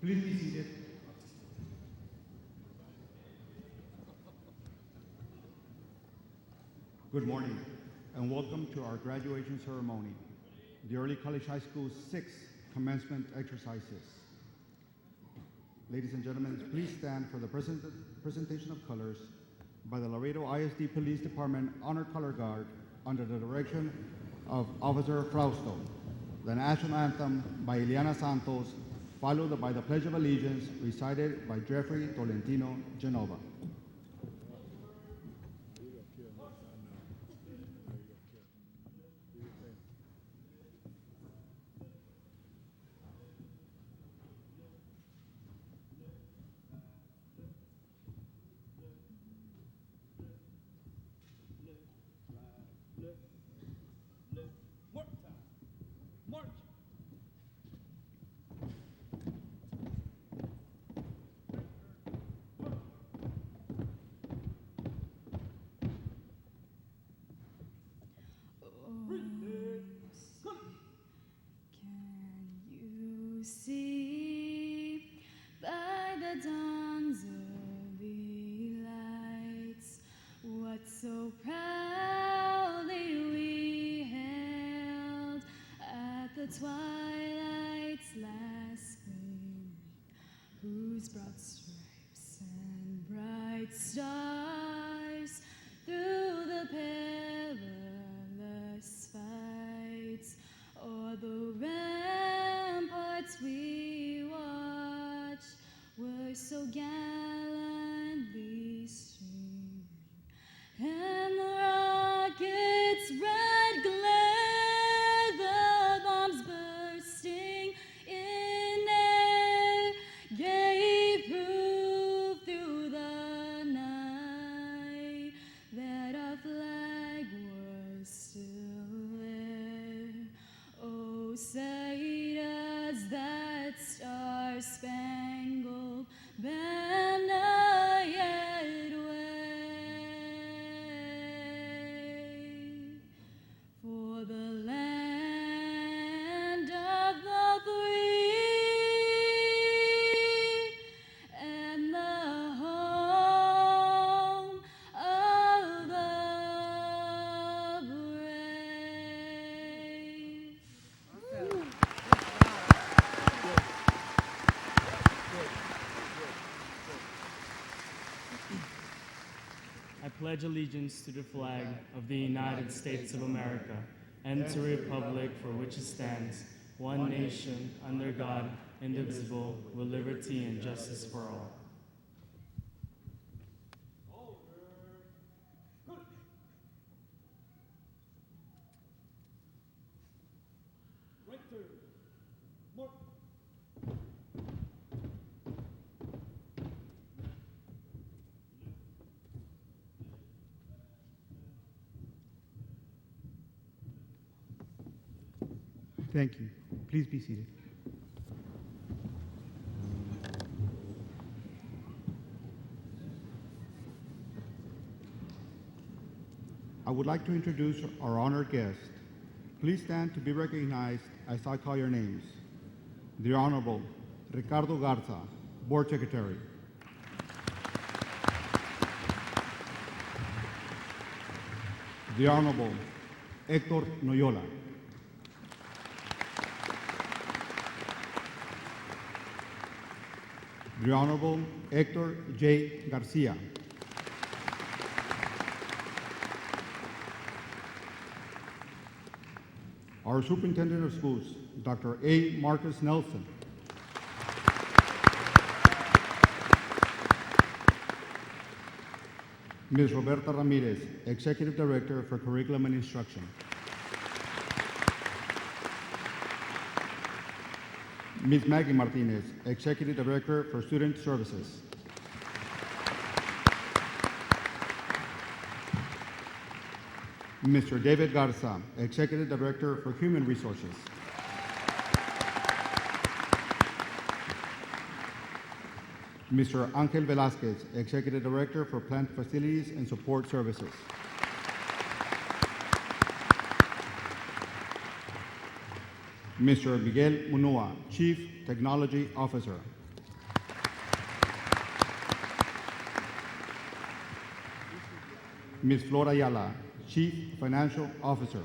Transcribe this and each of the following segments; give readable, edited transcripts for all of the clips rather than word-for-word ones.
Please be seated. Good morning, and welcome to our graduation ceremony, the Early College High School's 6th commencement exercises. Ladies and gentlemen, please stand for the presentation of colors by the Laredo ISD Police Department Honor Color Guard under the direction of Officer Frausto. The national anthem by Ileana Santos, followed by the Pledge of Allegiance recited by Jeffrey Tolentino Genova. See by the dawn's early lights what so proudly we hailed at the twilight's last gleaming, whose broad stripes and bright stars through the perilous fights o'er the ramparts we watched were so gallantly streaming, and the rocket's red glare, the bombs bursting in air, gave proof through the night that our flag was still there. Oh, say does that star-spangled banner yet wave for the land of the free and the home of the brave? I pledge allegiance to the flag of the United States of America and to the republic for which it stands, one nation, under God, indivisible, with liberty and justice for all. Thank you. Please be seated. I would like to introduce our honored guest. Please stand to be recognized as I call your names. The Honorable Ricardo Garza, Board Secretary. The Honorable Hector Noyola. The Honorable Hector J. Garcia. Our Superintendent of Schools, Dr. A. Marcus Nelson. Ms. Roberta Ramirez, Executive Director for Curriculum and Instruction. Ms. Maggie Martinez, Executive Director for Student Services. Mr. David Garza, Executive Director for Human Resources. Mr. Angel Velasquez, Executive Director for Plant Facilities and Support Services. Mr. Miguel Munua, Chief Technology Officer. Ms. Flora Ayala, Chief Financial Officer.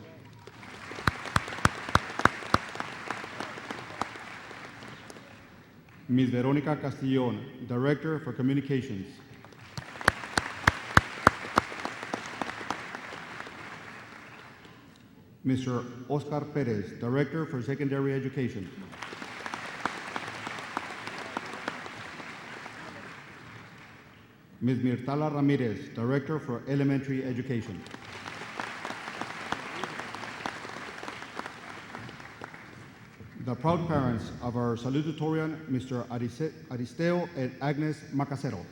Ms. Veronica Castillon, Director for Communications. Mr. Oscar Perez, Director for Secondary Education. Ms. Mirtala Ramirez, Director for Elementary Education. The proud parents of our salutatorian, Mr. Aristeo and Agnes Macacero.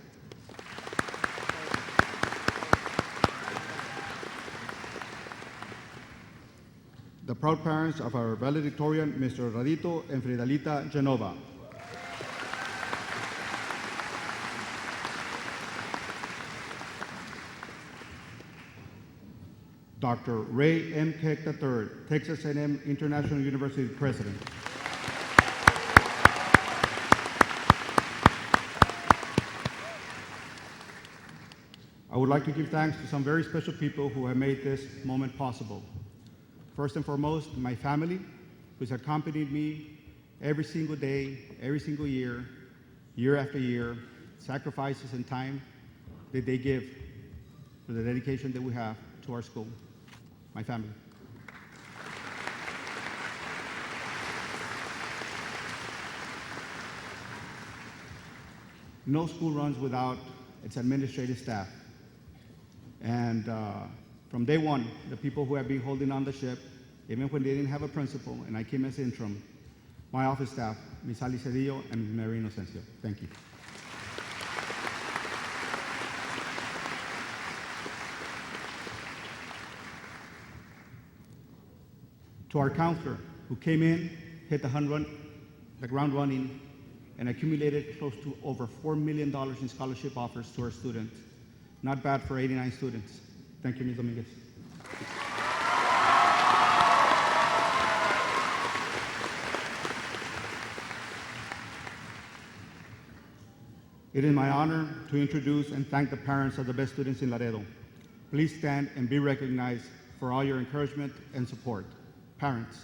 The proud parents of our valedictorian, Mr. Radito and Fridalita Genova. Dr. Ray M. Keck III, Texas A&M International University President. I would like to give thanks to some very special people who have made this moment possible. First and foremost, my family, who's accompanied me every single day, every single year, year after year, sacrifices and time that they give for the dedication that we have to our school, my family. No school runs without its administrative staff. And from day one, the people who have been holding on the ship, even when they didn't have a principal, and I came as interim, my office staff, Ms. Ali Cedillo and Ms. Mary Inocencio. Thank you. To our counselor, who came in, hit the ground running, and accumulated close to over $4 million in scholarship offers to our students. Not bad for 89 students. Thank you, Ms. Dominguez. It is my honor to introduce and thank the parents of the best students in Laredo. Please stand and be recognized for all your encouragement and support. Parents.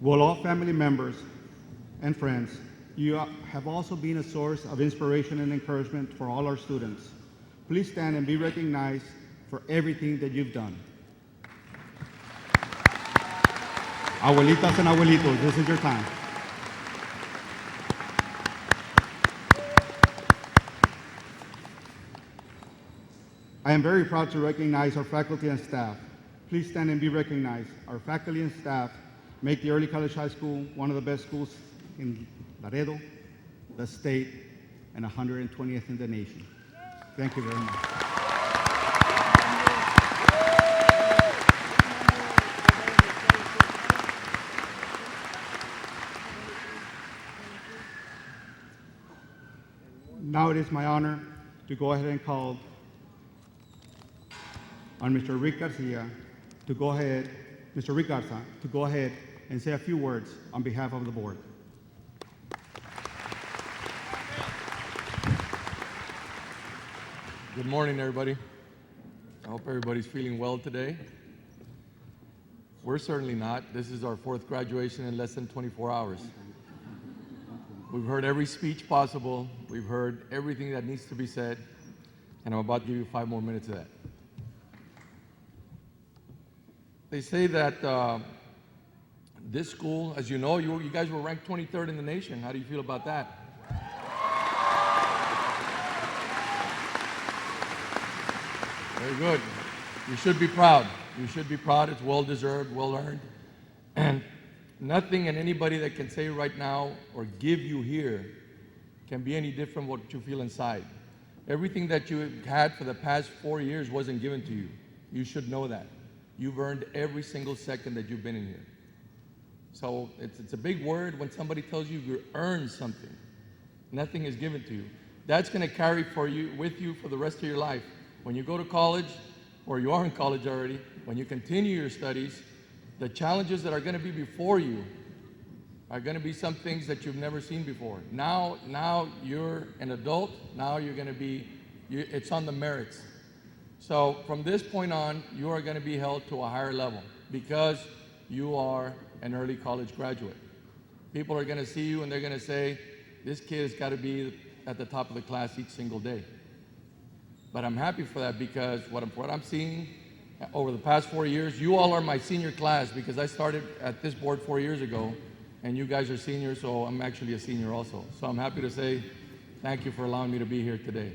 Will all family members and friends, you have also been a source of inspiration and encouragement for all our students. Please stand and be recognized for everything that you've done. Abuelitas and abuelitos, this is your time. I am very proud to recognize our faculty and staff. Please stand and be recognized. Our faculty and staff make the Early College High School one of the best schools in Laredo, the state, and 120th in the nation. Thank you very much. Now it is my honor to go ahead and call on Mr. Rick Garcia to go ahead, Mr. Rick Garza, to go ahead and say a few words on behalf of the board. Good morning, everybody. I hope everybody's feeling well today. We're certainly not. This is our 4th graduation in less than 24 hours. We've heard every speech possible. We've heard everything that needs to be said. And I'm about to give you 5 more minutes of that. They say that this school, as you know, you guys were ranked 23rd in the nation. How do you feel about that? Very good. You should be proud. You should be proud. It's well-deserved, well-earned. And nothing and anybody that can say right now or give you here can be any different what you feel inside. Everything that you had for the past 4 years wasn't given to you. You should know that. You've earned every single second that you've been in here. So it's a big word when somebody tells you you earned something. Nothing is given to you. That's going to carry with you for the rest of your life. When you go to college, or you are in college already, when you continue your studies, the challenges that are going to be before you are going to be some things that you've never seen before. Now you're an adult. Now you're going to be, it's on the merits. So from this point on, you are going to be held to a higher level because you are an early college graduate. People are going to see you and they're going to say, this kid has got to be at the top of the class each single day. But I'm happy for that because what I'm seeing over the past 4 years, you all are my senior class because I started at this board 4 years ago, and you guys are seniors, so I'm actually a senior also. So I'm happy to say thank you for allowing me to be here today.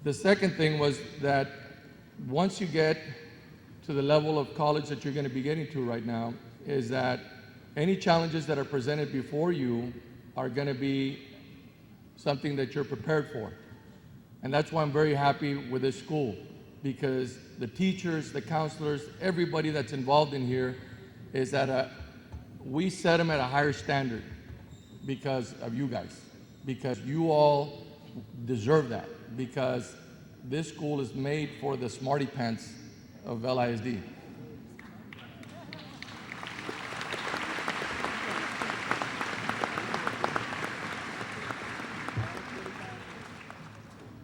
The second thing was that once you get to the level of college that you're going to be getting to right now, is that any challenges that are presented before you are going to be something that you're prepared for. And that's why I'm very happy with this school, because the teachers, the counselors, everybody that's involved in here is we set them at a higher standard because of you guys, because you all deserve that, because this school is made for the smarty pants of LISD.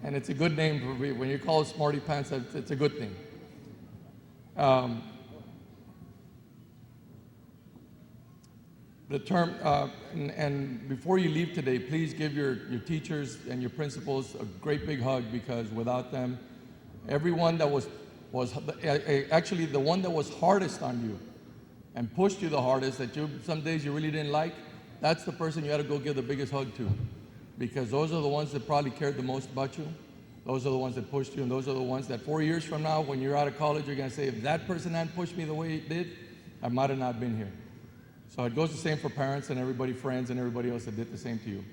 And it's a good name for me. When you call it smarty pants, it's a good thing. The term, and before you leave today, please give your teachers and your principals a great big hug, because without them, everyone that was actually the one that was hardest on you and pushed you the hardest, that some days you really didn't like, that's the person you had to go give the biggest hug to. Because those are the ones that probably cared the most about you. Those are the ones that pushed you, and those are the ones that 4 years from now, when you're out of college, you're going to say, if that person hadn't pushed me the way he did, I might have not been here. So it goes the same for parents and everybody, friends, and everybody else that did the same to you.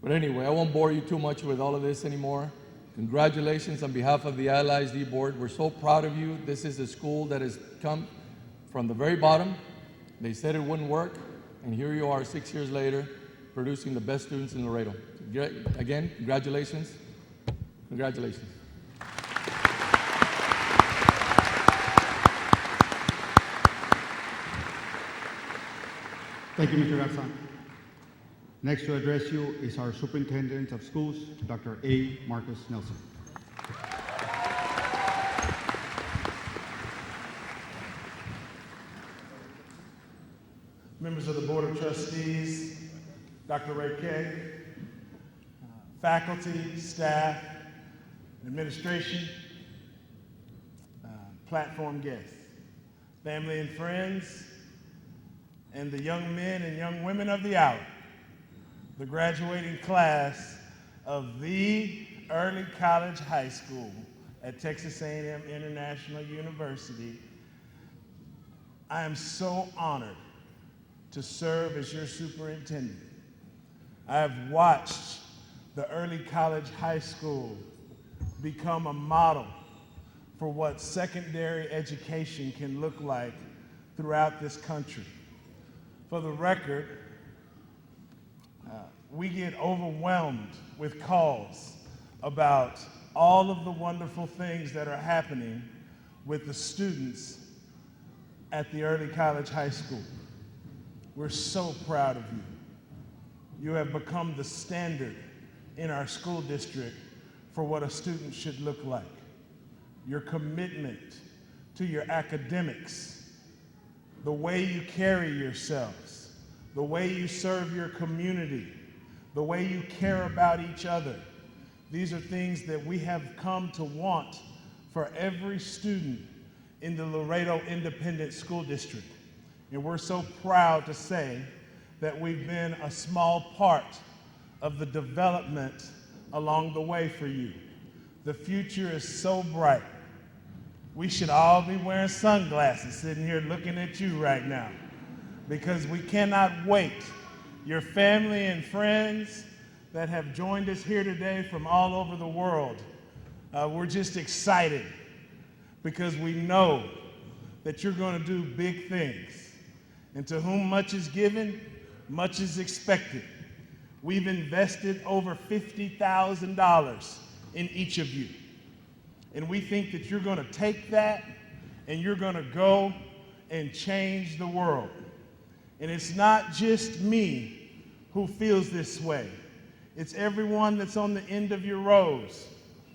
But anyway, I won't bore you too much with all of this anymore. Congratulations on behalf of the LISD board. We're so proud of you. This is a school that has come from the very bottom. They said it wouldn't work, and here you are 6 years later, producing the best students in Laredo. Again, congratulations. Congratulations. Thank you, Mr. Garzon. Next to address you is our Superintendent of Schools, Dr. A. Marcus Nelson. Members of the Board of Trustees, Dr. Ray Kay, faculty, staff, administration, platform guests, family and friends, and the young men and young women of the hour, the graduating class of the Early College High School at Texas A&M International University. I am so honored to serve as your superintendent. I have watched the Early College High School become a model for what secondary education can look like throughout this country. For the record, we get overwhelmed with calls about all of the wonderful things that are happening with the students at the Early College High School. We're so proud of you. You have become the standard in our school district for what a student should look like. Your commitment to your academics, the way you carry yourselves, the way you serve your community, the way you care about each other. These are things that we have come to want for every student in the Laredo Independent School District. And we're so proud to say that we've been a small part of the development along the way for you. The future is so bright. We should all be wearing sunglasses sitting here looking at you right now, because we cannot wait. Your family and friends that have joined us here today from all over the world, we're just excited because we know that you're going to do big things. And to whom much is given, much is expected. We've invested over $50,000 in each of you. And we think that you're going to take that and you're going to go and change the world. And it's not just me who feels this way. It's everyone that's on the end of your rows.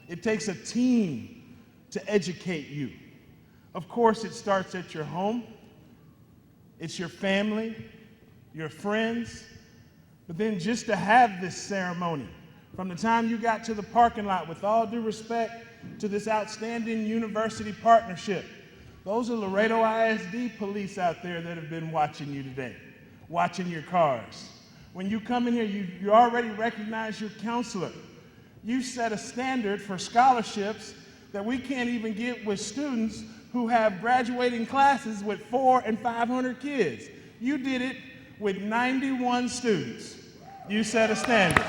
It takes a team to educate you. Of course, it starts at your home. It's your family, your friends. But then just to have this ceremony, from the time you got to the parking lot, with all due respect to this outstanding university partnership, those are Laredo ISD police out there that have been watching you today, watching your cars. When you come in here, you already recognize your counselor. You set a standard for scholarships that we can't even get with students who have graduating classes with 400 and 500 kids. You did it with 91 students. You set a standard.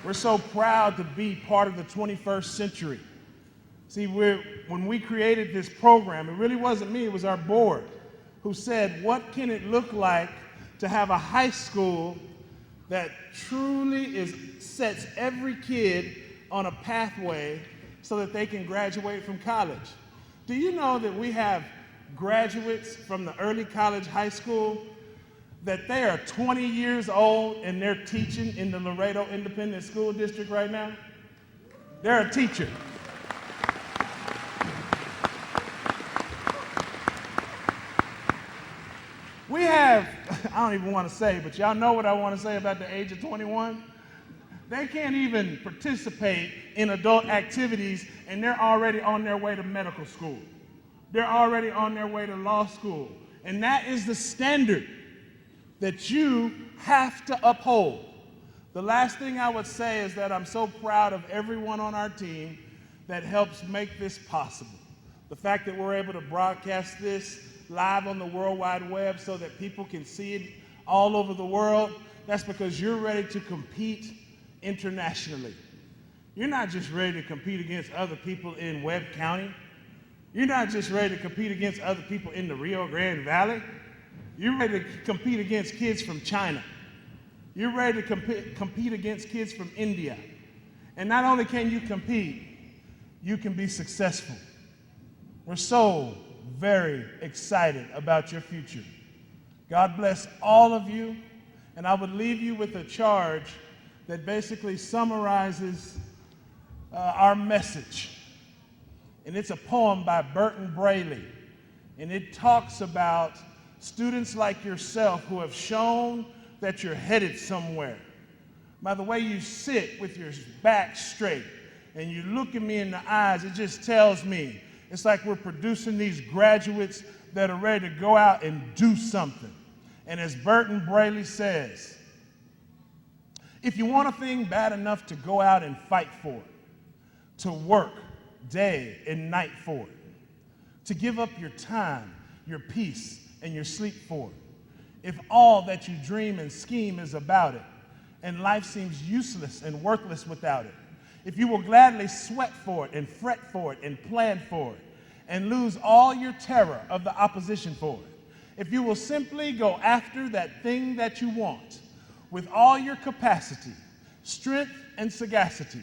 We're so proud to be part of the 21st century. See, when we created this program, it really wasn't me, it was our board who said, what can it look like to have a high school that truly sets every kid on a pathway so that they can graduate from college? Do you know that we have graduates from the early college high school that they are 20 years old and they're teaching in the Laredo Independent School District right now? They're a teacher. We have, I don't even want to say, but y'all know what I want to say about the age of 21? They can't even participate in adult activities and they're already on their way to medical school. They're already on their way to law school. And that is the standard that you have to uphold. The last thing I would say is that I'm so proud of everyone on our team that helps make this possible. The fact that we're able to broadcast this live on the World Wide Web so that people can see it all over the world, that's because you're ready to compete internationally. You're not just ready to compete against other people in Webb County. You're not just ready to compete against other people in the Rio Grande Valley. You're ready to compete against kids from China. You're ready to compete against kids from India. And not only can you compete, you can be successful. We're so very excited about your future. God bless all of you. And I would leave you with a charge that basically summarizes our message. And it's a poem by Burton Braley. And it talks about students like yourself who have shown that you're headed somewhere. By the way you sit with your back straight and you look at me in the eyes, it just tells me it's like we're producing these graduates that are ready to go out and do something. And as Burton Braley says, if you want a thing bad enough to go out and fight for it, to work day and night for it, to give up your time, your peace, and your sleep for it, if all that you dream and scheme is about it, and life seems useless and worthless without it, if you will gladly sweat for it and fret for it and plan for it, and lose all your terror of the opposition for it, if you will simply go after that thing that you want with all your capacity, strength and sagacity,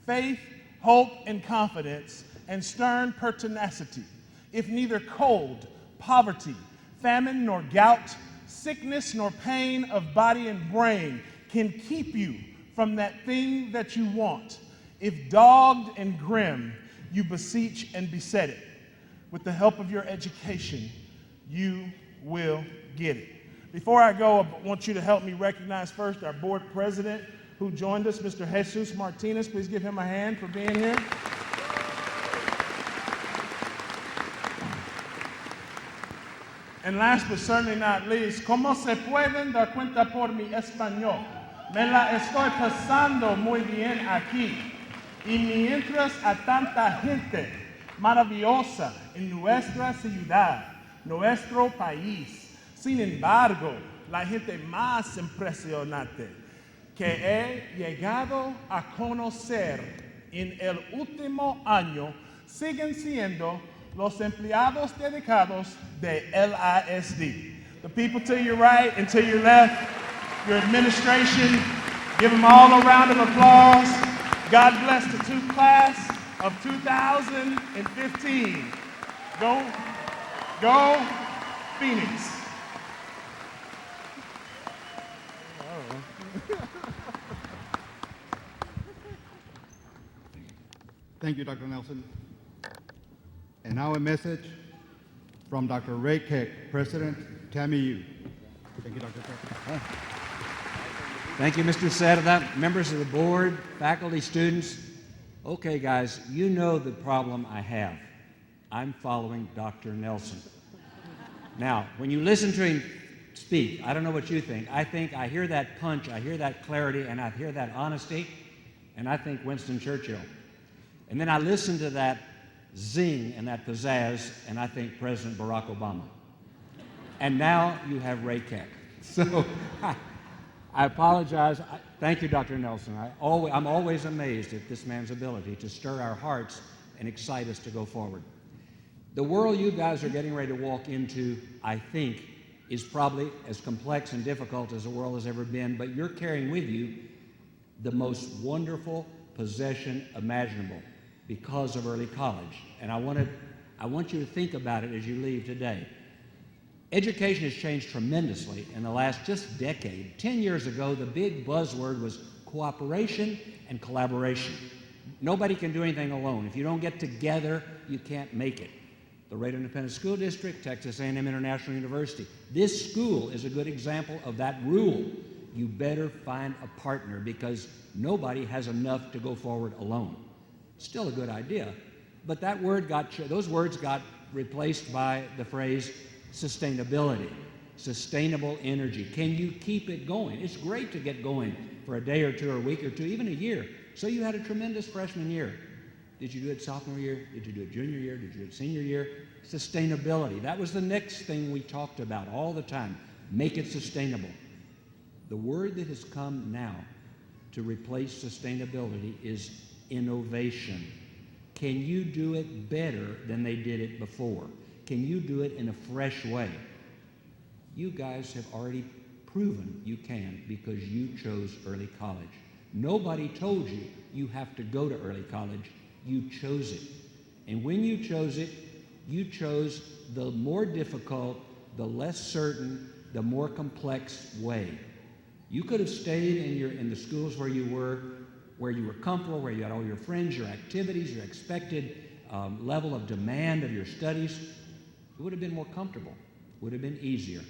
faith, hope and confidence, and stern pertinacity, if neither cold, poverty, famine nor gout, sickness nor pain of body and brain can keep you from that thing that you want, if dogged and grim you beseech and beset it, with the help of your education, you will get it. Before I go, I want you to help me recognize first our board president who joined us, Mr. Jesus Martinez. Please give him a hand for being here. And last but certainly not least, ¿cómo se pueden dar cuenta por mi español? Me la estoy pasando muy bien aquí. Y mientras a tanta gente maravillosa en nuestra ciudad, nuestro país, sin embargo, la gente más impresionante que he llegado a conocer en el último año siguen siendo los empleados dedicados de LISD. The people to your right and to your left, your administration. Give them all a round of applause. God bless the class of 2015. Go Phoenix. Thank you, Dr. Nelson. And now a message from Dr. Ray Keck, President, TAMIU. Thank you, Dr. Keck. Thank you, Mr. Seda, members of the board, faculty, students. Okay, guys, you know the problem I have. I'm following Dr. Nelson. Now, when you listen to him speak, I don't know what you think. I think I hear that punch, I hear that clarity, and I hear that honesty, and I think Winston Churchill. And then I listen to that zing and that pizzazz, and I think President Barack Obama. And now you have Ray Keck. So I apologize. Thank you, Dr. Nelson. I'm always amazed at this man's ability to stir our hearts and excite us to go forward. The world you guys are getting ready to walk into, I think, is probably as complex and difficult as the world has ever been, but you're carrying with you the most wonderful possession imaginable because of early college. And I want you to think about it as you leave today. Education has changed tremendously in the last just decade. 10 years ago, the big buzzword was cooperation and collaboration. Nobody can do anything alone. If you don't get together, you can't make it. The Laredo Independent School District, Texas A&M International University. This school is a good example of that rule. You better find a partner because nobody has enough to go forward alone. Still a good idea, but those words got replaced by the phrase sustainability, sustainable energy. Can you keep it going? It's great to get going for a day or two or a week or two, even a year. So you had a tremendous freshman year. Did you do it sophomore year? Did you do it junior year? Did you do it senior year? Sustainability. That was the next thing we talked about all the time. Make it sustainable. The word that has come now to replace sustainability is innovation. Can you do it better than they did it before? Can you do it in a fresh way? You guys have already proven you can because you chose early college. Nobody told you you have to go to early college. You chose it. And when you chose it, you chose the more difficult, the less certain, the more complex way. You could have stayed in the schools where you were comfortable, where you had all your friends, your activities, your expected level of demand of your studies. It would have been more comfortable, would have been easier.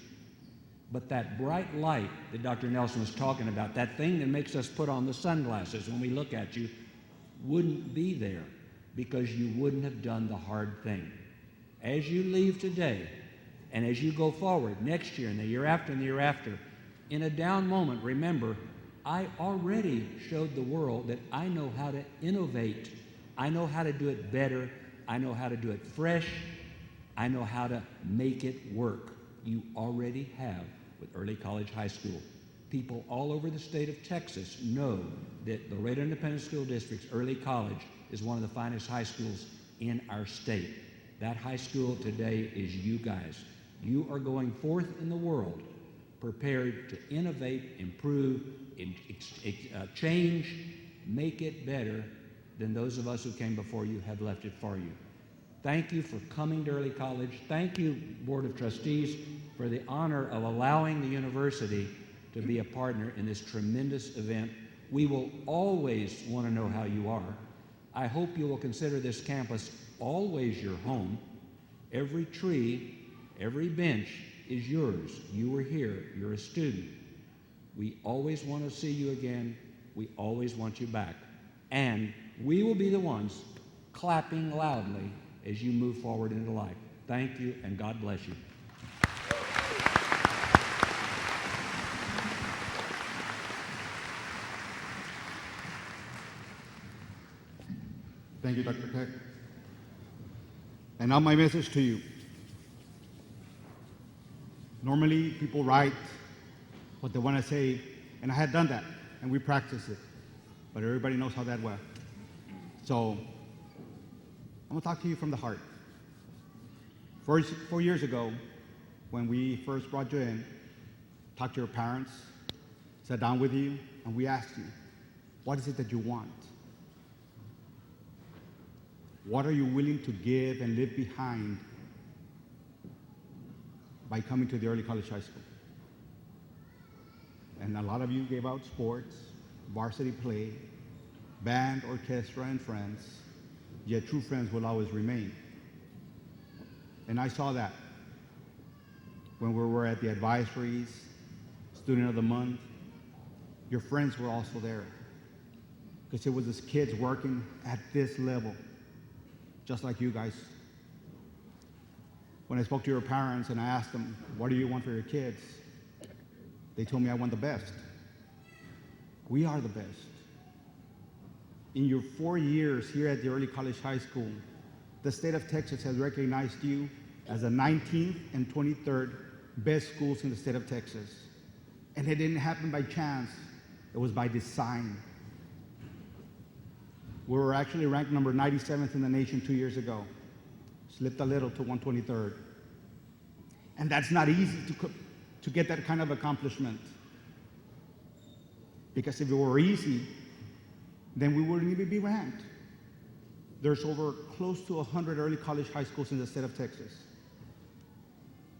But that bright light that Dr. Nelson was talking about, that thing that makes us put on the sunglasses when we look at you, wouldn't be there because you wouldn't have done the hard thing. As you leave today, and as you go forward next year and the year after and the year after, in a down moment, remember, I already showed the world that I know how to innovate. I know how to do it better. I know how to do it fresh. I know how to make it work. You already have with early college high school. People all over the state of Texas know that the Laredo Independent School District's early college is one of the finest high schools in our state. That high school today is you guys. You are going forth in the world prepared to innovate, improve, change, make it better than those of us who came before you have left it for you. Thank you for coming to early college. Thank you, Board of Trustees, for the honor of allowing the university to be a partner in this tremendous event. We will always want to know how you are. I hope you will consider this campus always your home. Every tree, every bench is yours. You were here. You're a student. We always want to see you again. We always want you back. And we will be the ones clapping loudly as you move forward into life. Thank you, and God bless you. Thank you, Dr. Keck. And now my message to you. Normally, people write what they want to say, and I had done that, and we practiced it. But everybody knows how that went. So, I'm going to talk to you from the heart. 4 years ago, when we first brought you in, talked to your parents, sat down with you, and we asked you, what is it that you want? What are you willing to give and leave behind by coming to the early college high school? And a lot of you gave out sports, varsity play, band, orchestra, and friends, yet true friends will always remain. And I saw that when we were at the advisories, Student of the Month. Your friends were also there, because it was these kids working at this level, just like you guys. When I spoke to your parents and I asked them, what do you want for your kids? They told me, I want the best. We are the best. In your 4 years here at the early college high school, the state of Texas has recognized you as the 19th and 23rd best schools in the state of Texas. And it didn't happen by chance. It was by design. We were actually ranked number 97th in the nation 2 years ago. Slipped a little to 123rd. And that's not easy to get that kind of accomplishment. Because if it were easy, then we wouldn't even be ranked. There's over close to 100 early college high schools in the state of Texas.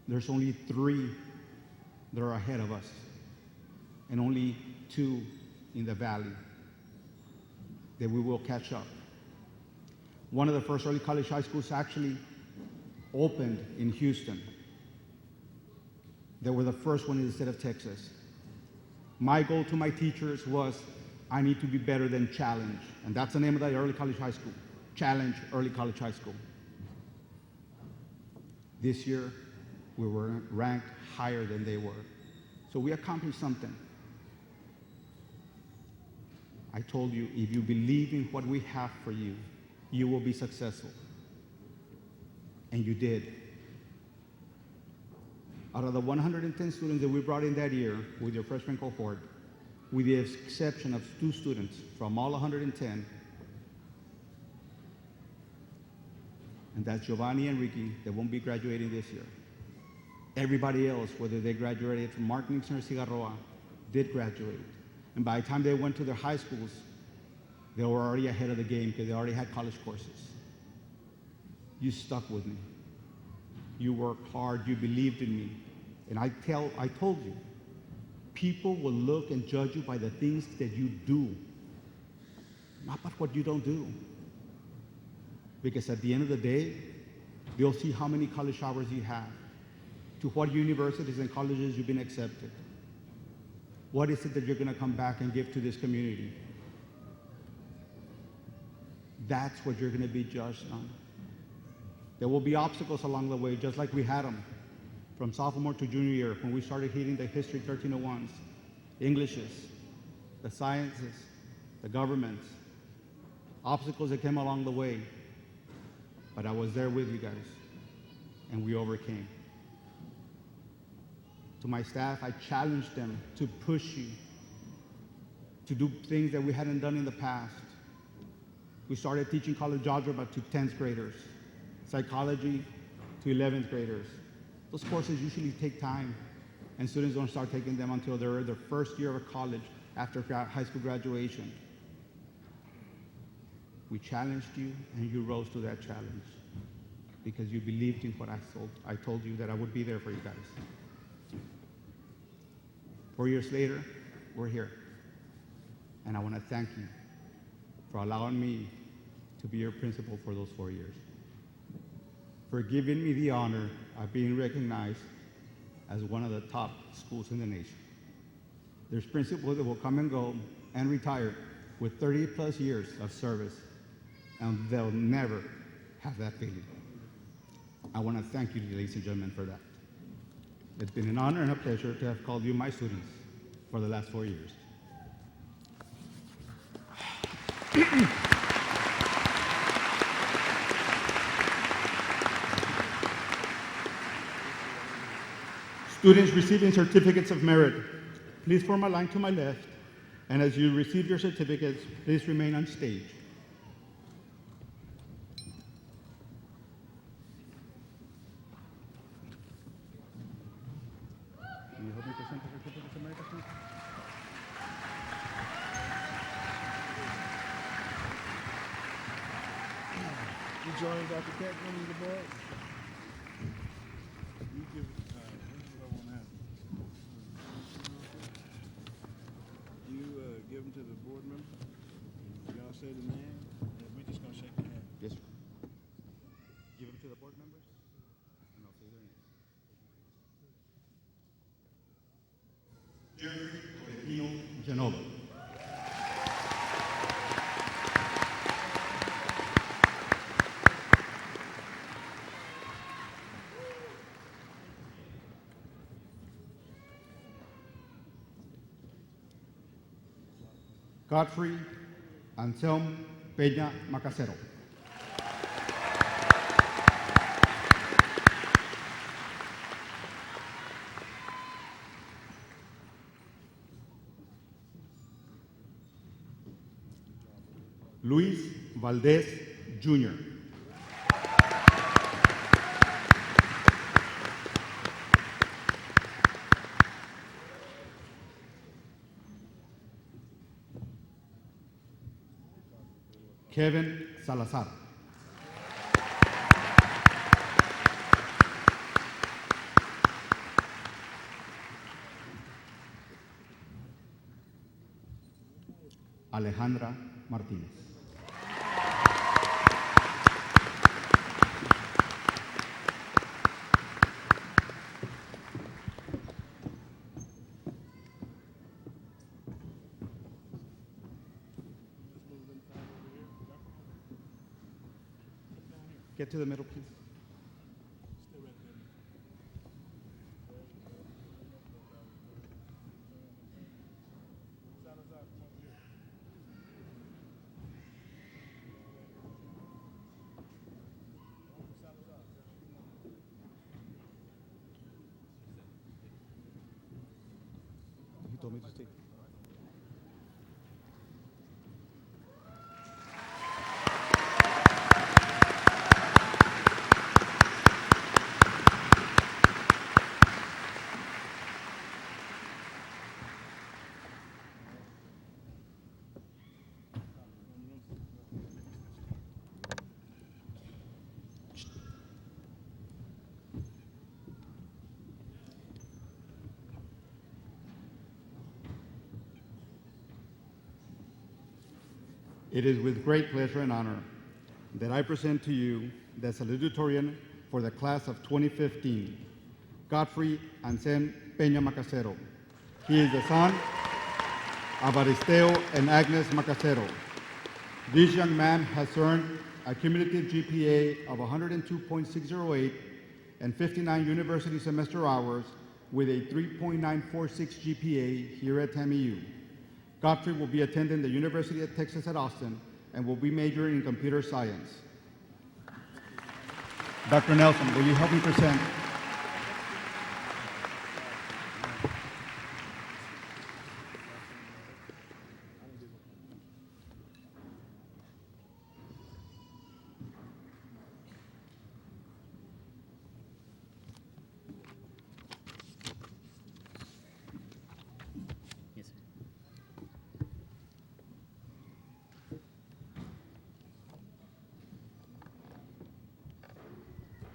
There's only 3 that are ahead of us, and only 2 in the valley that we will catch up. One of the first early college high schools actually opened in Houston. They were the first one in the state of Texas. My goal to my teachers was, I need to be better than Challenge. And that's the name of the early college high school, Challenge Early College High School. This year, we were ranked higher than they were. So we accomplished something. I told you, if you believe in what we have for you, you will be successful. And you did. Out of the 110 students that we brought in that year with your freshman cohort, with the exception of 2 students from all 110, and that's Giovanni and Ricky, that won't be graduating this year. Everybody else, whether they graduated from Mark Nixon or Cigarroa, did graduate. And by the time they went to their high schools, they were already ahead of the game because they already had college courses. You stuck with me. You worked hard. You believed in me. And I told you, people will look and judge you by the things that you do, not by what you don't do. Because at the end of the day, they'll see how many college hours you have, to what universities and colleges you've been accepted. What is it that you're going to come back and give to this community? That's what you're going to be judged on. There will be obstacles along the way, just like we had them from sophomore to junior year when we started hitting the history 1301s, Englishes, the sciences, the governments, obstacles that came along the way. But I was there with you guys, and we overcame. To my staff, I challenged them to push you to do things that we hadn't done in the past. We started teaching college algebra to 10th graders, psychology to 11th graders. Those courses usually take time, and students don't start taking them until they're in their first year of college after high school graduation. We challenged you, and you rose to that challenge because you believed in what I told you that I would be there for you guys. 4 years later, we're here. And I want to thank you for allowing me to be your principal for those 4 years, for giving me the honor of being recognized as one of the top schools in the nation. There's principals that will come and go and retire with 30 plus years of service, and they'll never have that feeling. I want to thank you, ladies and gentlemen, for that. It's been an honor and a pleasure to have called you my students for the last 4 years. Students receiving certificates of merit, please form a line to my left, and as you receive your certificates, please remain on stage. Can you help me present the certificates of merit, please? join Dr. Keck, members of the board? You give, this is what I want to have. You give them to the board members. Y'all say the name, and we're just gonna shake the hand. Yes, sir. Give them to the board members, and I'll say their names. Jeffrey Tolentino Genova. Godfrey Anselm Peña Macacero. Luis Valdez Jr. Kevin Salazar. Alejandra Martínez. Get to the middle, please. He told me to stay. It is with great pleasure and honor that I present to you the Salutatorian for the class of 2015, Godfrey Anselm Peña Macacero. He is the son of Aristeo and Agnes Macacero. This young man has earned a cumulative GPA of 102.608 and 59 university semester hours with a 3.946 GPA here at TAMIU. Godfrey will be attending the University of Texas at Austin and will be majoring in computer science. Dr. Nelson, will you help me present?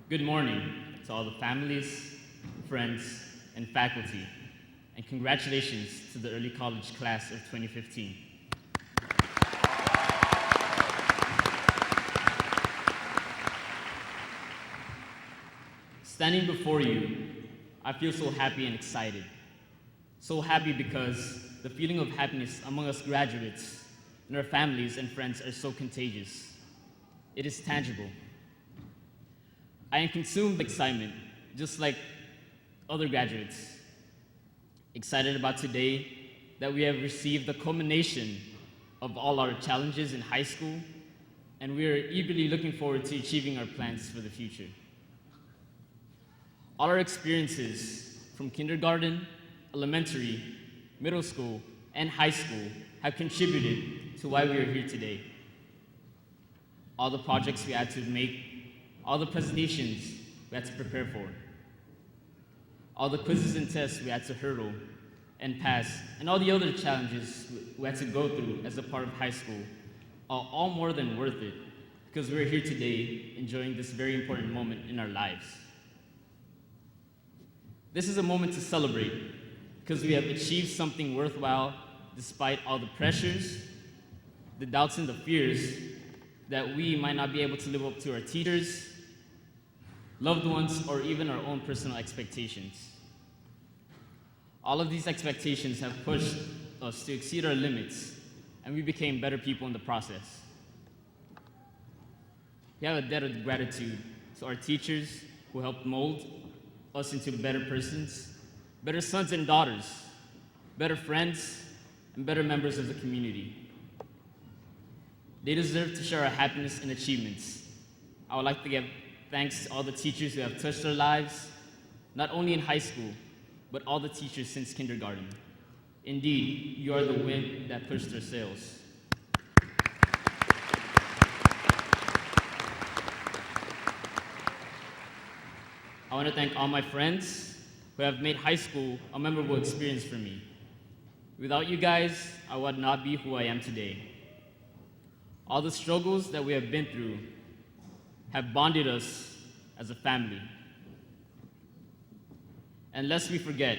Good morning to all the families, friends, and faculty, and congratulations to the early college class of 2015. Standing before you, I feel so happy and excited. So happy because the feeling of happiness among us graduates and our families and friends are so contagious. It is tangible. I am consumed with excitement, just like other graduates. Excited about today that we have received the culmination of all our challenges in high school, and we are eagerly looking forward to achieving our plans for the future. All our experiences from kindergarten, elementary, middle school, and high school have contributed to why we are here today. All the projects we had to make, all the presentations we had to prepare for, all the quizzes and tests we had to hurdle and pass, and all the other challenges we had to go through as a part of high school are all more than worth it because we're here today enjoying this very important moment in our lives. This is a moment to celebrate because we have achieved something worthwhile despite all the pressures, the doubts and the fears that we might not be able to live up to our teachers, loved ones, or even our own personal expectations. All of these expectations have pushed us to exceed our limits, and we became better people in the process. We have a debt of gratitude to our teachers who helped mold us into better persons, better sons and daughters, better friends, and better members of the community. They deserve to share our happiness and achievements. I would like to give thanks to all the teachers who have touched our lives, not only in high school, but all the teachers since kindergarten. Indeed, you are the wind that pushed our sails. I want to thank all my friends who have made high school a memorable experience for me. Without you guys, I would not be who I am today. All the struggles that we have been through have bonded us as a family. And lest we forget,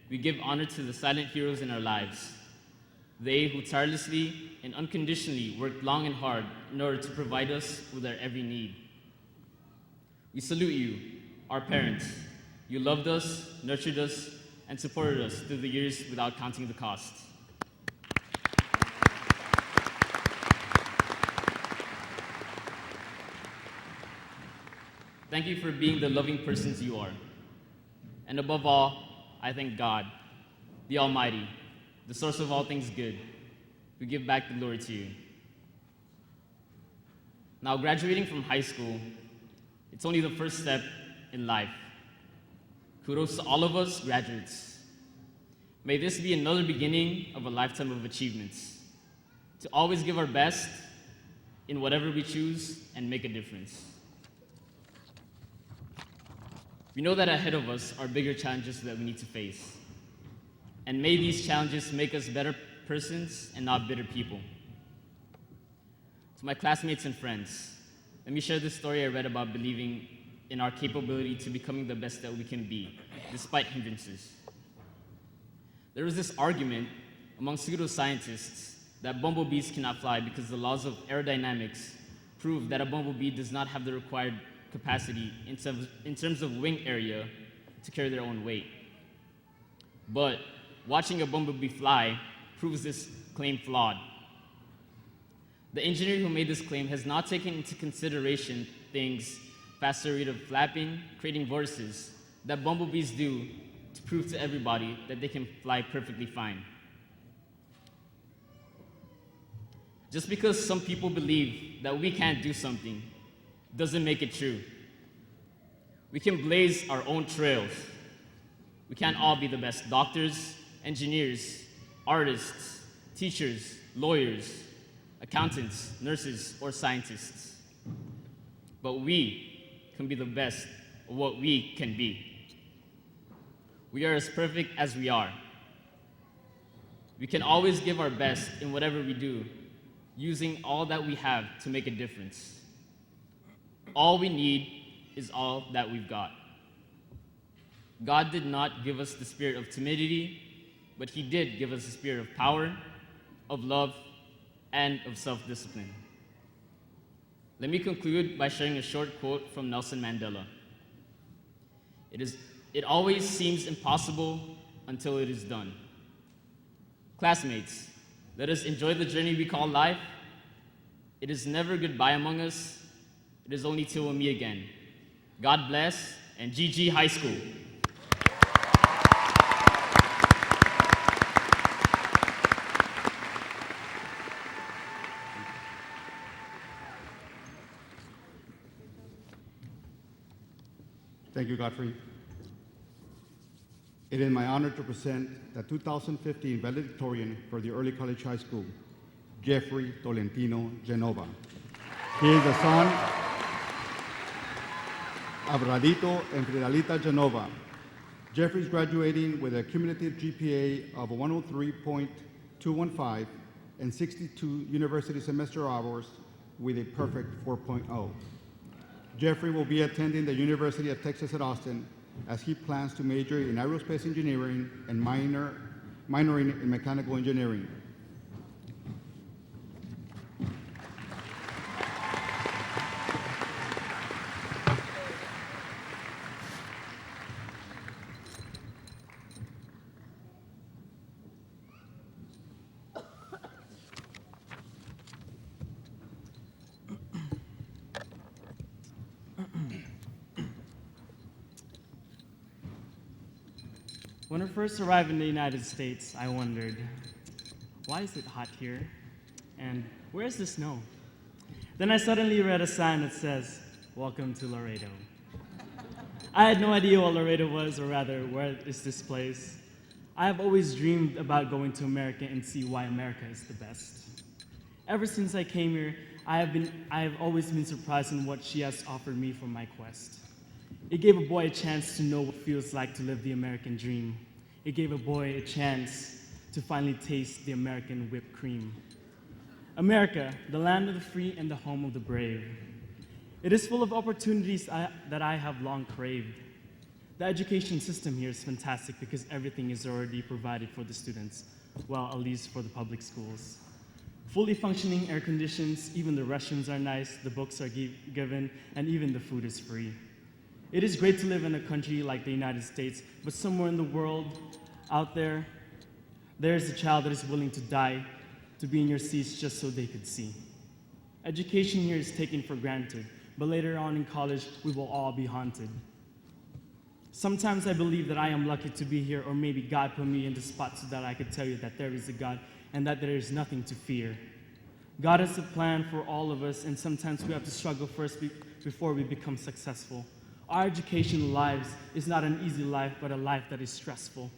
we give honor to the silent heroes in our lives. They who tirelessly and unconditionally worked long and hard in order to provide us with our every need. We salute you, our parents. You loved us, nurtured us, and supported us through the years without counting the cost. Thank you for being the loving persons you are. And above all, I thank God, the Almighty, the source of all things good, who give back the glory to you. Now, graduating from high school, it's only the first step in life. Kudos to all of us graduates. May this be another beginning of a lifetime of achievements, to always give our best in whatever we choose and make a difference. We know that ahead of us are bigger challenges that we need to face. And may these challenges make us better persons and not bitter people. To my classmates and friends, let me share this story I read about believing in our capability to becoming the best that we can be, despite hindrances. There was this argument among pseudoscientists that bumblebees cannot fly because the laws of aerodynamics prove that a bumblebee does not have the required capacity in terms of wing area to carry their own weight. But watching a bumblebee fly proves this claim flawed. The engineer who made this claim has not taken into consideration things faster rate of flapping, creating vortices that bumblebees do to prove to everybody that they can fly perfectly fine. Just because some people believe that we can't do something doesn't make it true. We can blaze our own trails. We can't all be the best doctors, engineers, artists, teachers, lawyers, accountants, nurses, or scientists. But we can be the best of what we can be. We are as perfect as we are. We can always give our best in whatever we do, using all that we have to make a difference. All we need is all that we've got. God did not give us the spirit of timidity, but He did give us the spirit of power, of love, and of self-discipline. Let me conclude by sharing a short quote from Nelson Mandela. It always seems impossible until it is done. Classmates, let us enjoy the journey we call life. It is never goodbye among us. It is only till we meet again. God bless, and GG High School. Thank you, Godfrey. It is my honor to present the 2015 Valedictorian for the Early College High School, Jeffrey Tolentino Genova. He is the son of Radito and Fridalita Genova. Jeffrey is graduating with a cumulative GPA of 103.215 and 62 university semester hours with a perfect 4.0. Jeffrey will be attending the University of Texas at Austin as he plans to major in aerospace engineering and minoring in mechanical engineering. When I first arrived in the United States, I wondered, why is it hot here? And where's the snow? Then I suddenly read a sign that says, "Welcome to Laredo." I had no idea what Laredo was, or rather, where is this place? I have always dreamed about going to America and see why America is the best. Ever since I came here, I have always been surprised in what she has offered me for my quest. It gave a boy a chance to know what it feels like to live the American dream. It gave a boy a chance to finally taste the American whipped cream. America, the land of the free and the home of the brave. It is full of opportunities that I have long craved. The education system here is fantastic because everything is already provided for the students, well, at least for the public schools. Fully functioning air conditions, even the restrooms are nice, the books are given, and even the food is free. It is great to live in a country like the United States, but somewhere in the world out there, there's a child that is willing to die to be in your seats just so they could see. Education here is taken for granted, but later on in college, we will all be haunted. Sometimes I believe that I am lucky to be here, or maybe God put me in the spot so that I could tell you that there is a God and that there is nothing to fear. God has a plan for all of us, and sometimes we have to struggle first before we become successful. Our education lives is not an easy life, but a life that is stressful.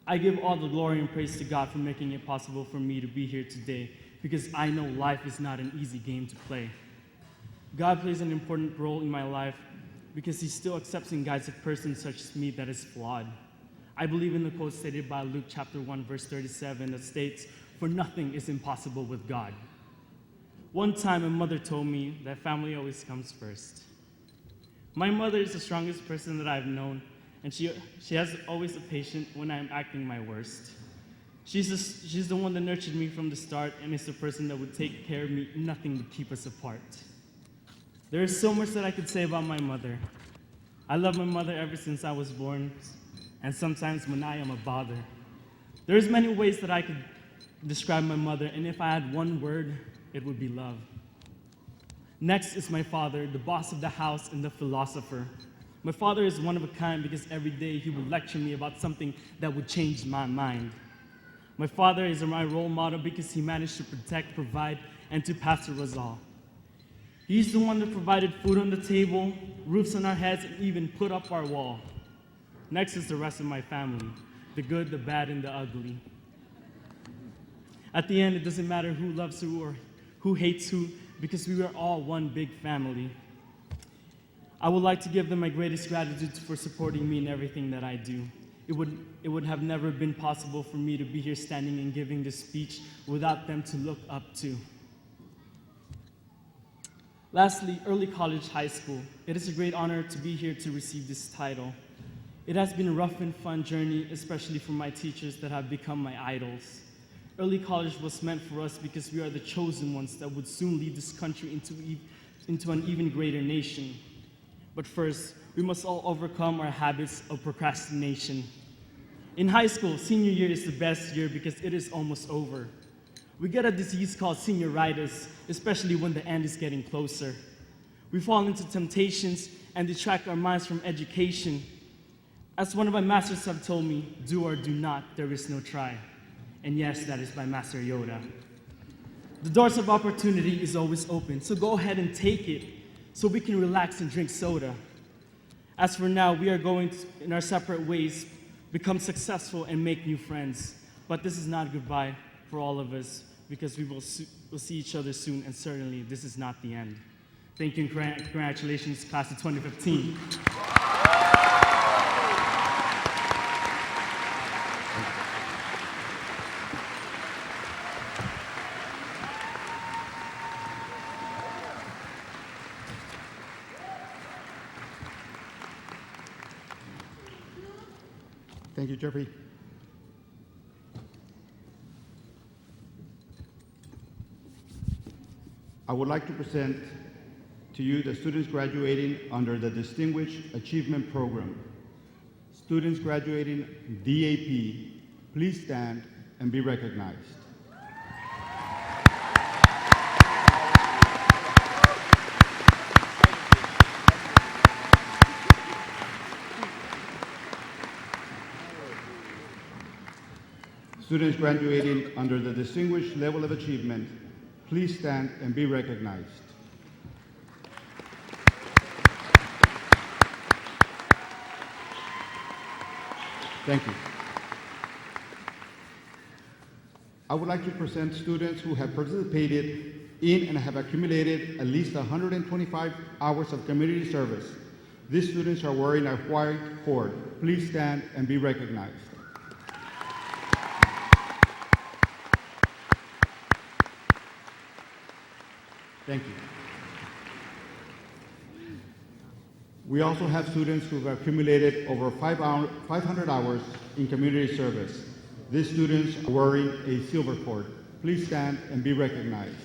I give all the glory and praise to God for making it possible for me to be here today, because I know life is not an easy game to play. God plays an important role in my life because He still accepts and guides a person such as me that is flawed. I believe in the quote stated by Luke chapter 1, verse 37 that states, "For nothing is impossible with God." One time a mother told me that family always comes first. My mother is the strongest person that I've known, and she has always a patient when I'm acting my worst. She's the one that nurtured me from the start, and is the person that would take care of me. Nothing would keep us apart. There is so much that I could say about my mother. I love my mother ever since I was born, and sometimes when I am a bother. There's many ways that I could describe my mother, and if I had one word, it would be love. Next is my father, the boss of the house and the philosopher. My father is one of a kind because every day he would lecture me about something that would change my mind. My father is my role model because he managed to protect, provide, and to pastor us all. He's the one that provided food on the table, roofs on our heads, and even put up our wall. Next is the rest of my family, the good, the bad, and the ugly. At the end, it doesn't matter who loves who or who hates who, because we are all one big family. I would like to give them my greatest gratitude for supporting me in everything that I do. It would have never been possible for me to be here standing and giving this speech without them to look up to. Lastly, early college high school. It is a great honor to be here to receive this title. It has been a rough and fun journey, especially for my teachers that have become my idols. Early college was meant for us because we are the chosen ones that would soon lead this country into an even greater nation. But first, we must all overcome our habits of procrastination. In high school, senior year is the best year because it is almost over. We get a disease called senioritis, especially when the end is getting closer. We fall into temptations and detract our minds from education. As one of my masters have told me, do or do not, there is no try. And yes, that is by Master Yoda. The doors of opportunity is always open, so go ahead and take it so we can relax and drink soda. As for now, we are going in our separate ways, become successful and make new friends. But this is not goodbye for all of us because we'll see each other soon, and certainly this is not the end. Thank you and congratulations, class of 2015. Thank you, Jeffrey. I would like to present to you the students graduating under the Distinguished Achievement Program. Students graduating DAP, please stand and be recognized. Students graduating under the Distinguished Level of Achievement, please stand and be recognized. Thank you. I would like to present students who have participated in and have accumulated at least 125 hours of community service. These students are wearing a white cord. Please stand and be recognized. Thank you. We also have students who have accumulated over 500 hours in community service. These students are wearing a silver cord. Please stand and be recognized.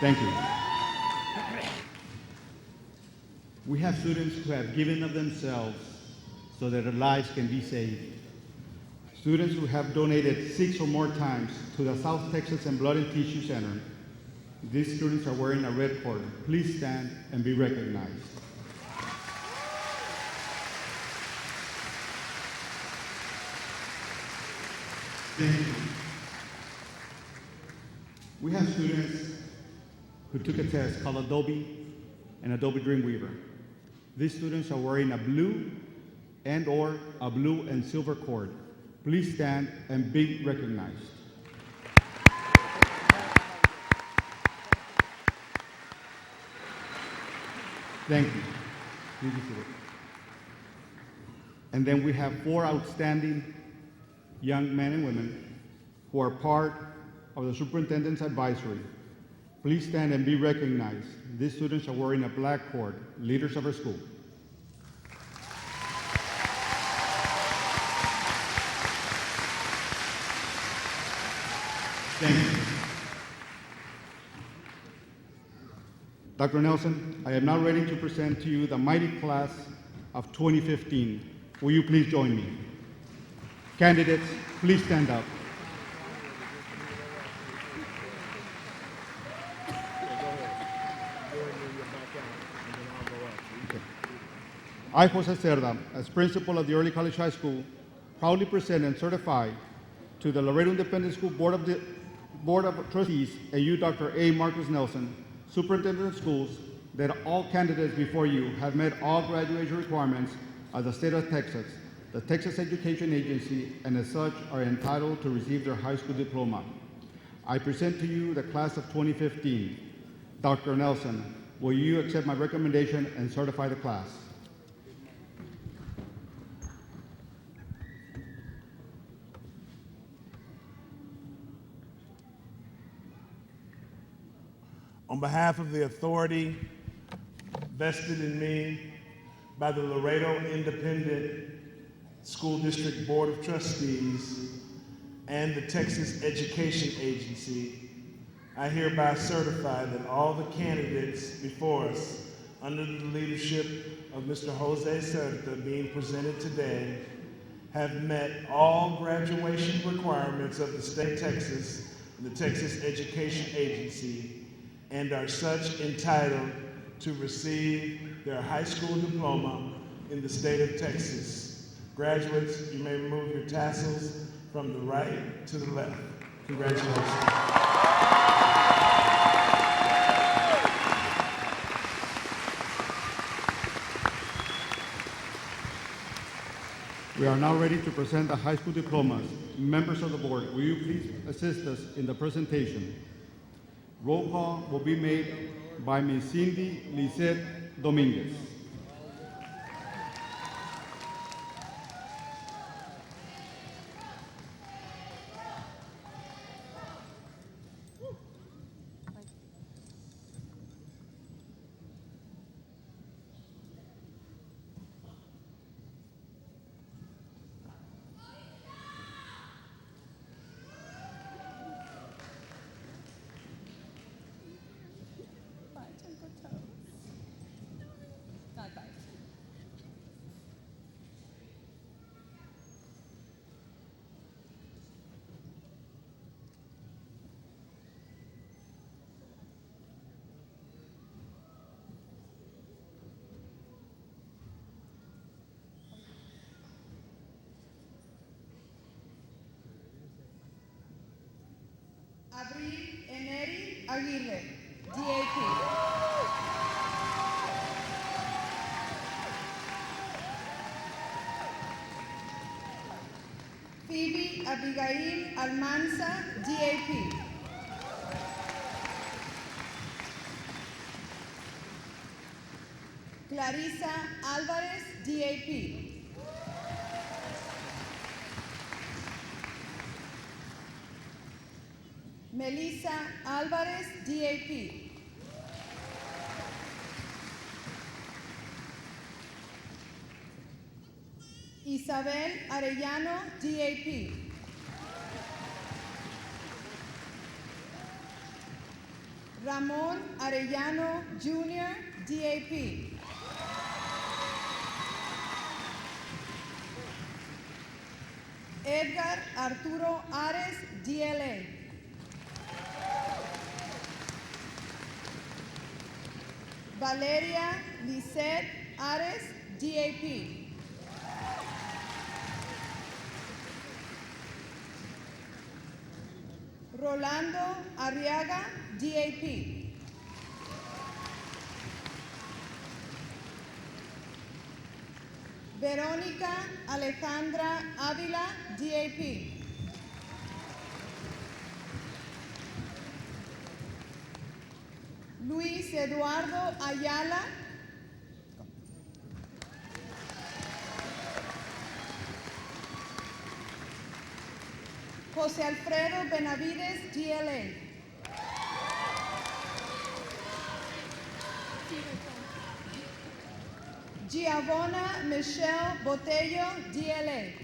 Thank you. We have students who have given of themselves so that their lives can be saved. Students who have donated 6 or more times to the South Texas and Blood and Tissue Center. These students are wearing a red cord. Please stand and be recognized. Thank you. We have students who took a test called Adobe and Adobe Dreamweaver. These students are wearing a blue and/or a blue and silver cord. Please stand and be recognized. Thank you. Please be seated. And then we have 4 outstanding young men and women who are part of the Superintendent's Advisory. Please stand and be recognized. These students are wearing a black cord, leaders of our school. Thank you. Dr. Nelson, I am now ready to present to you the mighty class of 2015. Will you please join me? Candidates, please stand up. I, Jose Cerda, as principal of the Early College High School, proudly present and certify to the Laredo Independent School Board of Trustees and you, Dr. A. Marcus Nelson, Superintendent of Schools, that all candidates before you have met all graduation requirements of the state of Texas, the Texas Education Agency, and as such are entitled to receive their high school diploma. I present to you the class of 2015. Dr. Nelson, will you accept my recommendation and certify the class? On behalf of the authority vested in me by the Laredo Independent School District Board of Trustees and the Texas Education Agency, I hereby certify that all the candidates before us, under the leadership of Mr. Jose Cerda being presented today, have met all graduation requirements of the state of Texas and the Texas Education Agency, and are such entitled to receive their high school diploma in the state of Texas. Graduates, you may remove your tassels from the right to the left. Congratulations. We are now ready to present the high school diplomas. Members of the board, will you please assist us in the presentation? Roll call will be made by Ms. Cindy Lisette Dominguez. Aguirre, DAP. Phoebe Abigail Almanza, DAP. Clarisa Alvarez, DAP. Melissa Alvarez, DAP. Isabel Arellano, DAP. Ramón Arellano Jr., DAP. Edgar Arturo Ares, DLA. Valeria Lisette Ares, DAP. Rolando Arriaga, DAP. Verónica Alejandra Ávila, DAP. Luis Eduardo Ayala. José Alfredo Benavides, DLA. Giovanna Michelle Botello, DLA.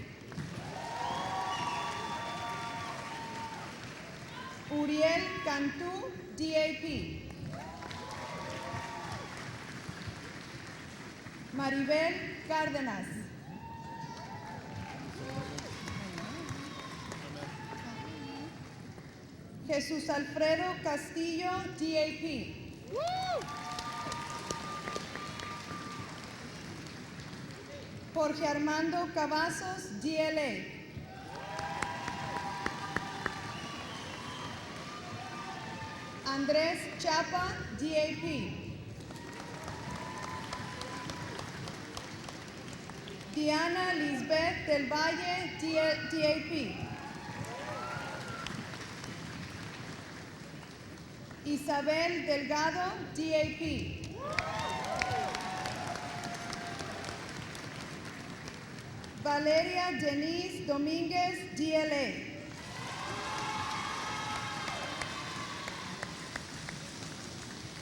Uriel Cantú, DAP. Maribel Cárdenas. Jesús Alfredo Castillo, DAP. Jorge Armando Cavazos, DLA. Andrés Chapa, DAP. Diana Lisbeth del Valle, DAP. Isabel Delgado, DAP. Valeria Denise Domínguez, DLA.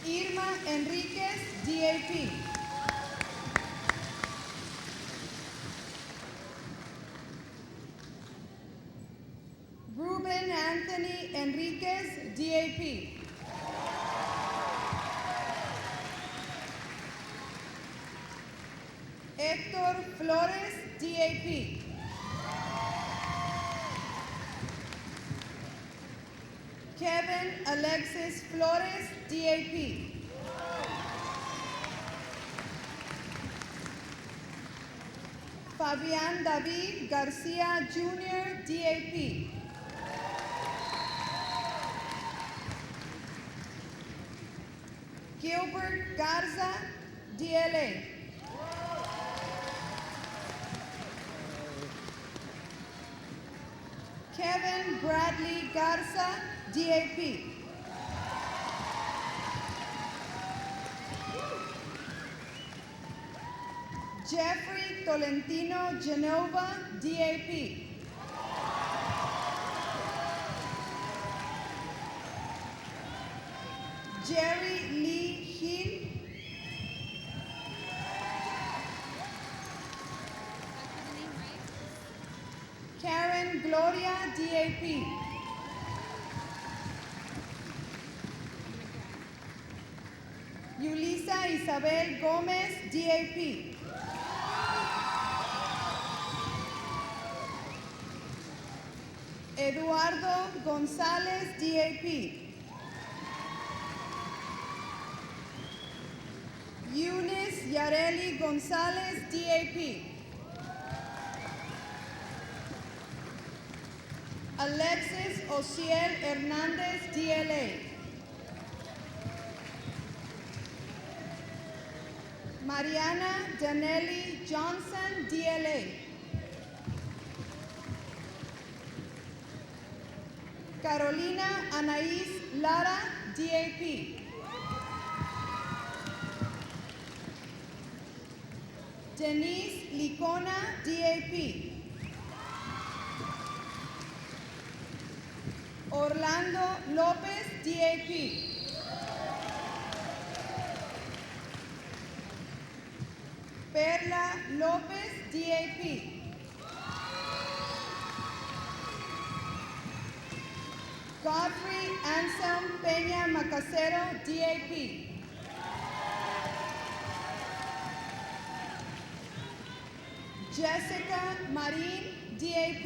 Irma Enríquez, DAP. Ruben Anthony Enríquez, DAP. Héctor Flores, DAP. Kevin Alexis Flores, DAP. Fabián David García Jr., DAP. Gilbert Garza, DLA. Kevin Bradley Garza, DAP. Jeffrey Tolentino Genova, DAP. Jerry Lee Hill. Karen Gloria, DAP. Yulisa Isabel Gómez, DAP. Eduardo González, DAP. Eunice Yareli González, DAP. Alexis Ociel Hernández, DLA. Mariana Danelli Johnson, DLA. Carolina Anaís Lara, DAP. Denise Licona, DAP. Orlando Lopez, DAP. Perla Lopez, DAP. Godfrey Anselm Peña Macacero, DAP. Jessica Marín, DAP.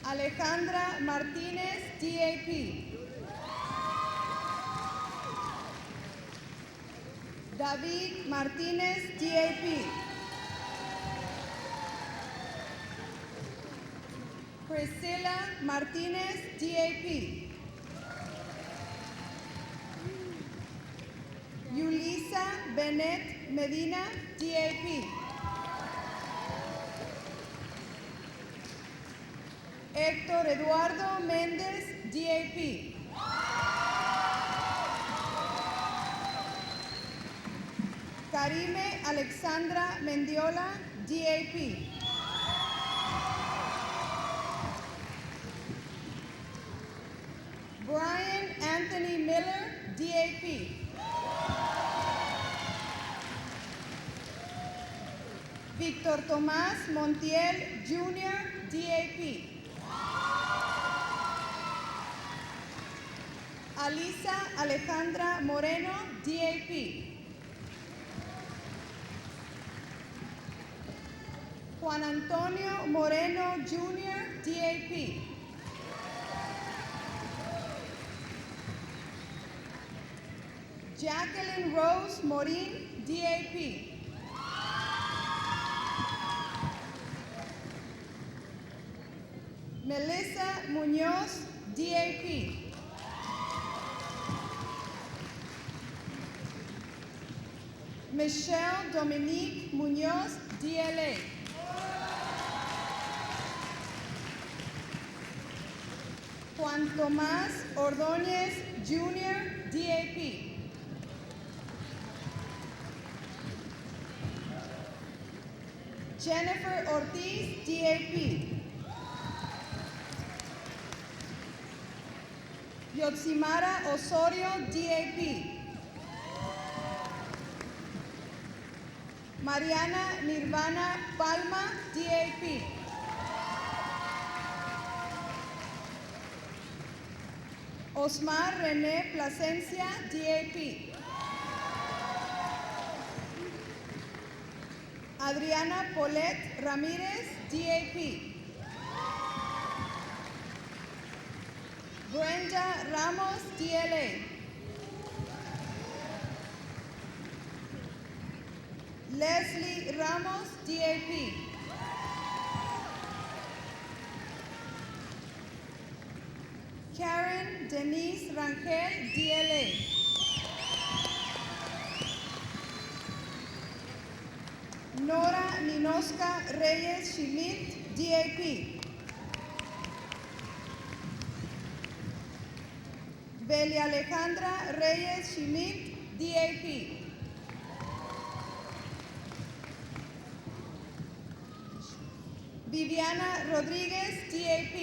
Alejandra Martínez, DAP. David Martínez, DAP. Priscilla Martínez, DAP. Yulisa Bennett Medina, DAP. Héctor Eduardo Méndez, DAP. Karime Alexandra Mendiola, DAP. Brian Anthony Miller, DAP. Víctor Tomás Montiel Jr., DAP. Alisa Alejandra Moreno, DAP. Juan Antonio Moreno Jr., DAP. Jacqueline Rose Morin, DAP. Melissa Muñoz, DAP. Michelle Dominique Muñoz, DLA. Juan Tomás Ordóñez Jr., DAP. Jennifer Ortiz, DAP. Yotsimara Osorio, DAP. Mariana Nirvana Palma, DAP. Osmar René Plasencia, DAP. Adriana Paulette Ramírez, DAP. Brenda Ramos, DLA. Leslie Ramos, DAP. Karen Denise Rangel, DLA. Nora Ninoska Reyes Schmidt, DAP. Belia Alejandra Reyes Schmidt, DAP. Viviana Rodríguez, DAP.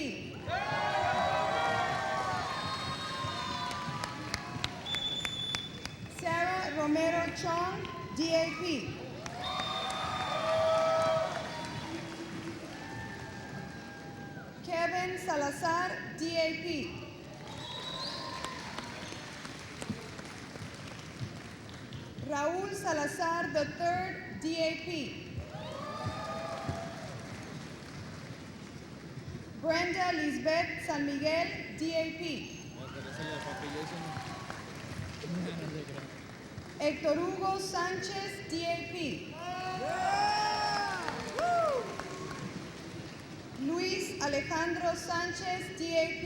Sarah Romero Chong, DAP. Kevin Salazar, DAP. Raúl Salazar III, DAP. Brenda Lisbeth San Miguel, DAP. Héctor Hugo Sánchez, DAP. Luis Alejandro Sánchez, DAP.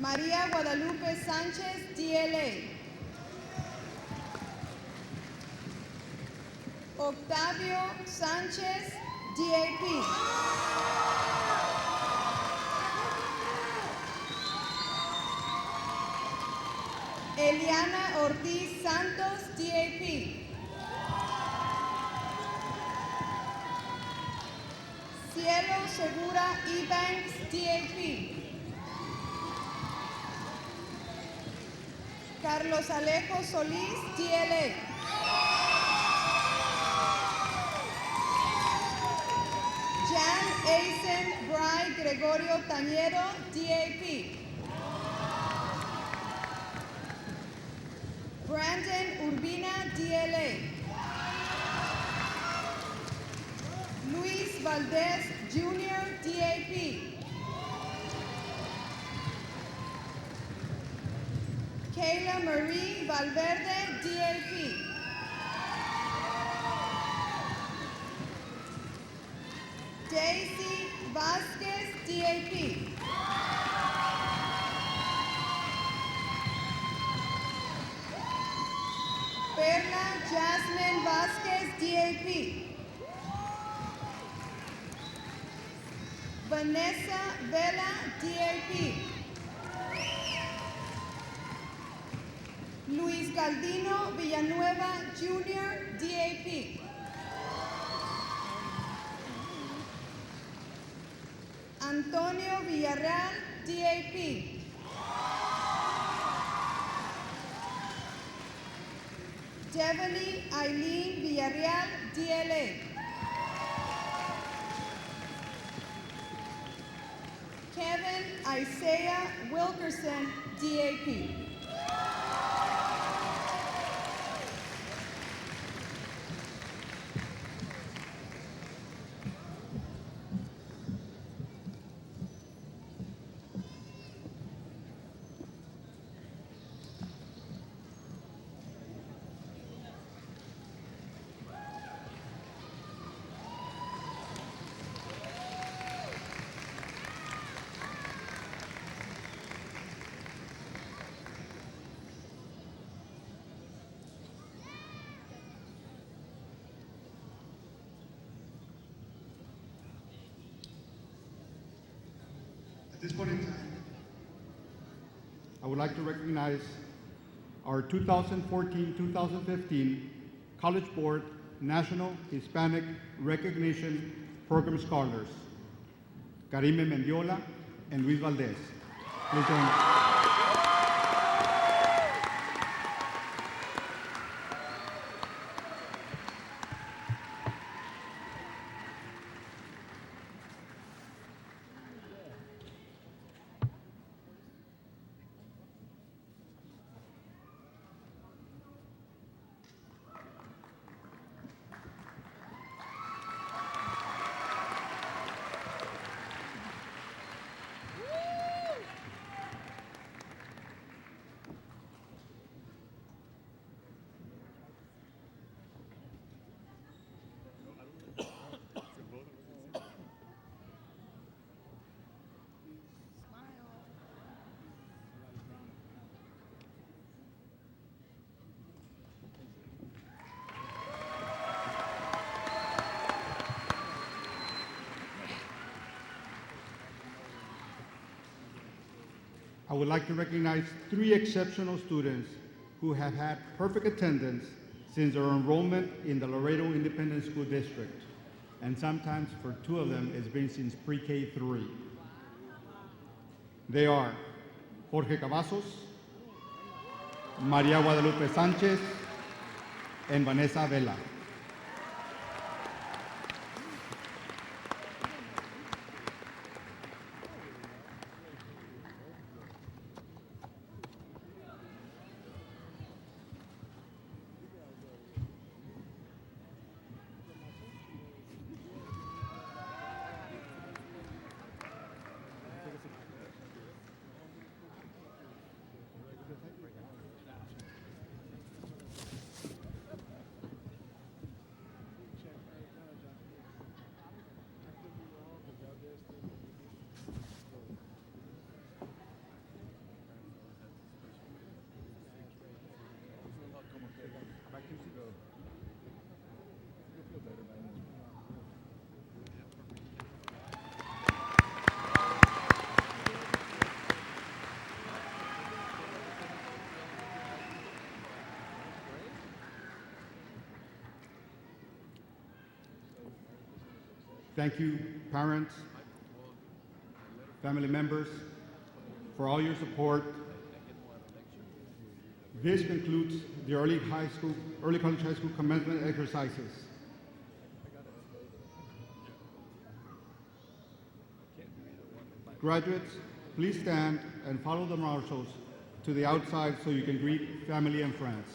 María Guadalupe Sánchez, DLA. Octavio Sánchez, DAP. Eliana Ortiz Santos, DAP. Cielo Segura Ebanks, DAP. Carlos Alejo Solís, DLA. Jan Eisen Bry Gregorio Tañero, DAP. Brandon Urbina, DLA. Luis Valdez Jr., DAP. Kayla Marie Valverde, DAP. Daisy Vasquez, DAP. Perla Jasmine Vasquez, DAP. Vanessa Vela, DAP. Luis Galdino Villanueva Jr., DAP. Antonio Villarreal, DAP. Devely Eileen Villarreal, DLA. Kevin Isaiah Wilkerson, DAP. At this point in time, I would like to recognize our 2014-2015 College Board National Hispanic Recognition Program Scholars, Karime Mendiola and Luis Valdez. Please join me. I would like to recognize 3 exceptional students who have had perfect attendance since their enrollment in the Laredo Independent School District, and sometimes for 2 of them it's been since pre-K 3. They are Jorge Cavazos, Maria Guadalupe Sanchez, and Vanessa Vela. Thank you, parents, family members, for all your support. This concludes the early college high school commencement exercises. Graduates, please stand and follow the marshals to the outside so you can greet family and friends.